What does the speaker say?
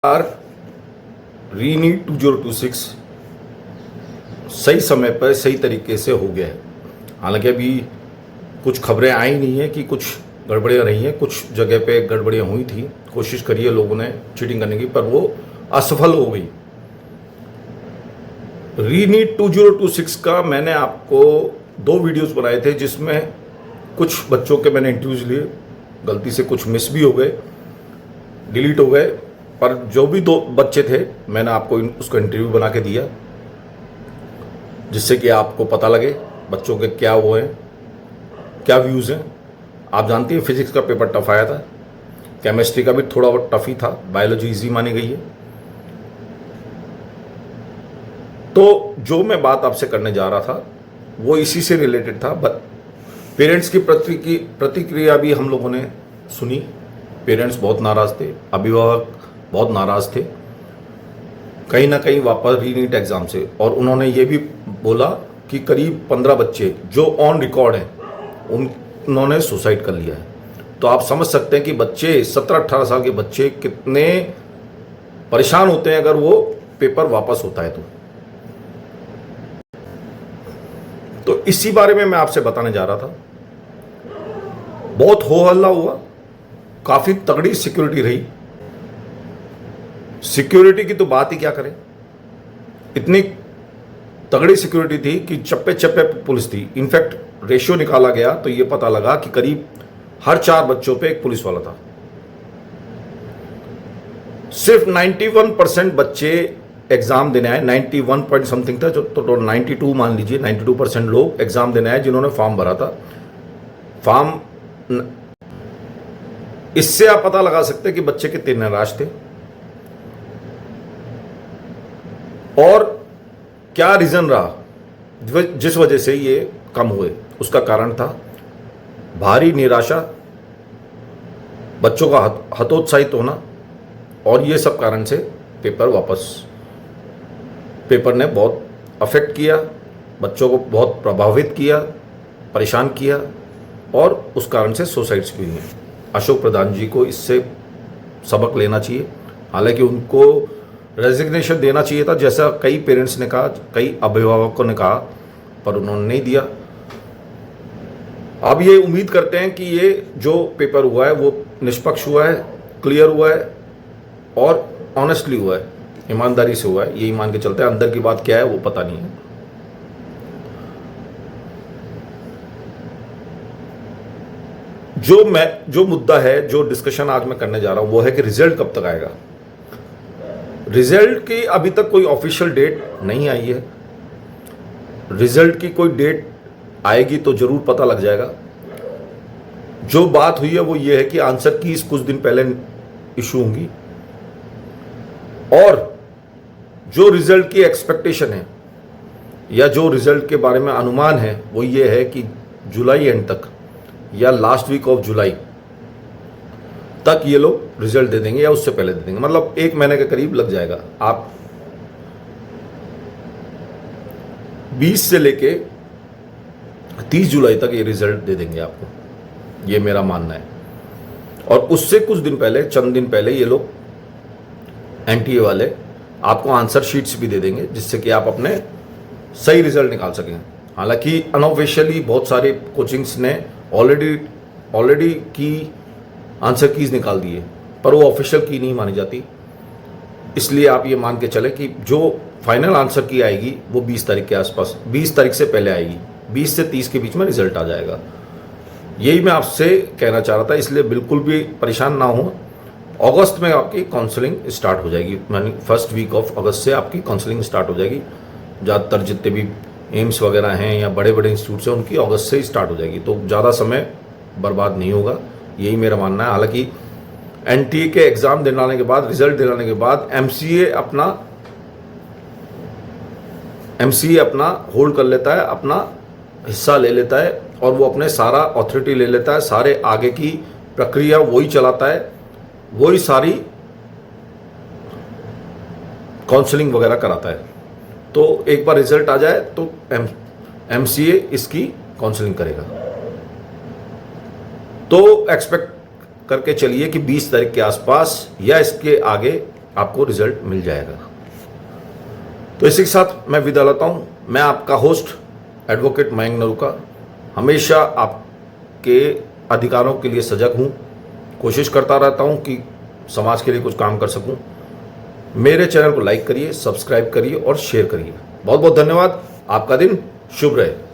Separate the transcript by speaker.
Speaker 1: Are रीनीट 2026 सही समय पर सही तरीके से हो गया है। हालांकि अभी कुछ खबरें आई नहीं है कि कुछ गड़बड़ियाँ रही हैं, कुछ जगह पे गड़बड़ियाँ हुई थी, कोशिश करी है लोगों ने चीटिंग करने की, पर वो असफल हो गई। रीनीट 2026 का मैंने आपको 2 वीडियोस बनाए थे, जिसमें कुछ बच्चों के मैंने इंटरव्यूज लिए, गलती से कुछ मिस भी हो गए, डिलीट हो गए, पर जो भी 2 बच्चे थे मैंने आपको उसका इंटरव्यू बना के दिया, जिससे कि आपको पता लगे बच्चों के क्या वो हैं, क्या व्यूज़ हैं। आप जानती हैं फिजिक्स का पेपर टफ आया था, केमिस्ट्री का भी थोड़ा बहुत टफ ही था, बायोलॉजी इजी मानी गई है। तो जो मैं बात आपसे करने जा रहा था वो इसी से रिलेटेड था। पेरेंट्स की प्रतिक्रिया भी हम लोगों ने सुनी। पेरेंट्स बहुत नाराज़ थे, अभिभावक बहुत नाराज़ थे, कहीं ना कहीं वापस रीनीट एग्ज़ाम से। और उन्होंने ये भी बोला कि करीब 15 बच्चे जो ऑन रिकॉर्ड हैं उन्होंने सुसाइड कर लिया है। तो आप समझ सकते हैं कि बच्चे 17-18 साल के बच्चे कितने परेशान होते हैं अगर वो पेपर वापस होता है तो इसी बारे में मैं आपसे बताने जा रहा था। बहुत हो हल्ला हुआ, काफ़ी तगड़ी सिक्योरिटी रही। सिक्योरिटी की तो बात ही क्या करें, इतनी तगड़ी सिक्योरिटी थी कि चप्पे चप्पे पुलिस थी। इनफैक्ट रेशियो निकाला गया तो ये पता लगा कि करीब हर 4 बच्चों पे एक पुलिस वाला था। सिर्फ 91% बच्चे एग्जाम देने आए, 91 पॉइंट समथिंग था, जो तो 92 मान लीजिए, 92% लोग एग्जाम देने आए जिन्होंने फॉर्म भरा था। फॉर्म, इससे आप पता लगा सकते हैं कि बच्चे कितने निराश थे और क्या रीजन रहा जिस वजह से ये कम हुए। उसका कारण था भारी निराशा, बच्चों का हतोत्साहित होना, और ये सब कारण से पेपर ने बहुत अफेक्ट किया, बच्चों को बहुत प्रभावित किया, परेशान किया, और उस कारण से सुसाइड्स भी हुई हैं। अशोक प्रधान जी को इससे सबक लेना चाहिए। हालांकि उनको रेजिग्नेशन देना चाहिए था, जैसा कई पेरेंट्स ने कहा, कई अभिभावकों ने कहा, पर उन्होंने नहीं दिया। अब ये उम्मीद करते हैं कि ये जो पेपर हुआ है वो निष्पक्ष हुआ है, क्लियर हुआ है और ऑनेस्टली हुआ है, ईमानदारी से हुआ है, यही मान के चलते हैं। अंदर की बात क्या है वो पता नहीं है। जो मुद्दा है, जो डिस्कशन आज मैं करने जा रहा हूं वो है कि रिजल्ट कब तक आएगा। रिजल्ट की अभी तक कोई ऑफिशियल डेट नहीं आई है। रिजल्ट की कोई डेट आएगी तो जरूर पता लग जाएगा। जो बात हुई है वो ये है कि आंसर कीज कुछ दिन पहले इशू होंगी, और जो रिजल्ट की एक्सपेक्टेशन है या जो रिजल्ट के बारे में अनुमान है वो ये है कि जुलाई एंड तक या लास्ट वीक ऑफ जुलाई तक ये लोग रिजल्ट दे देंगे, या उससे पहले दे देंगे। मतलब 1 महीने के करीब लग जाएगा। आप 20 से लेके 30 जुलाई तक ये रिजल्ट दे देंगे आपको, ये मेरा मानना है। और उससे कुछ दिन पहले, चंद दिन पहले, ये लोग एनटीए वाले आपको आंसर शीट्स भी दे देंगे, जिससे कि आप अपने सही रिजल्ट निकाल सकें। हालांकि अनऑफिशियली बहुत सारे कोचिंग्स ने ऑलरेडी की आंसर कीज निकाल दी है, पर वो ऑफिशियल की नहीं मानी जाती। इसलिए आप ये मान के चले कि जो फाइनल आंसर की आएगी वो 20 तारीख के आसपास, 20 तारीख से पहले आएगी, 20 से 30 के बीच में रिजल्ट आ जाएगा। यही मैं आपसे कहना चाह रहा था, इसलिए बिल्कुल भी परेशान ना हो। अगस्त में आपकी काउंसलिंग स्टार्ट हो जाएगी, यानी फर्स्ट वीक ऑफ अगस्त से आपकी काउंसलिंग स्टार्ट हो जाएगी। ज़्यादातर जितने भी एम्स वगैरह हैं या बड़े बड़े इंस्टीट्यूट्स हैं उनकी अगस्त से ही स्टार्ट हो जाएगी, तो ज़्यादा समय बर्बाद नहीं होगा, यही मेरा मानना है। हालांकि एनटीए के एग्ज़ाम दिलाने के बाद, रिजल्ट दिलाने के बाद एमसीए अपना होल्ड कर लेता है, अपना हिस्सा ले लेता है, और वो अपने सारा अथॉरिटी ले लेता है, सारे आगे की प्रक्रिया वही चलाता है, वही सारी काउंसलिंग वगैरह कराता है। तो एक बार रिजल्ट आ जाए तो एमसीए इसकी काउंसलिंग करेगा। तो एक्सपेक्ट करके चलिए कि 20 तारीख के आसपास या इसके आगे आपको रिजल्ट मिल जाएगा। तो इसी के साथ मैं विदा लेता हूँ। मैं आपका होस्ट एडवोकेट मयंक नरूका हमेशा आपके अधिकारों के लिए सजग हूँ, कोशिश करता रहता हूँ कि समाज के लिए कुछ काम कर सकूँ। मेरे चैनल को लाइक करिए, सब्सक्राइब करिए और शेयर करिए। बहुत बहुत धन्यवाद। आपका दिन शुभ रहे।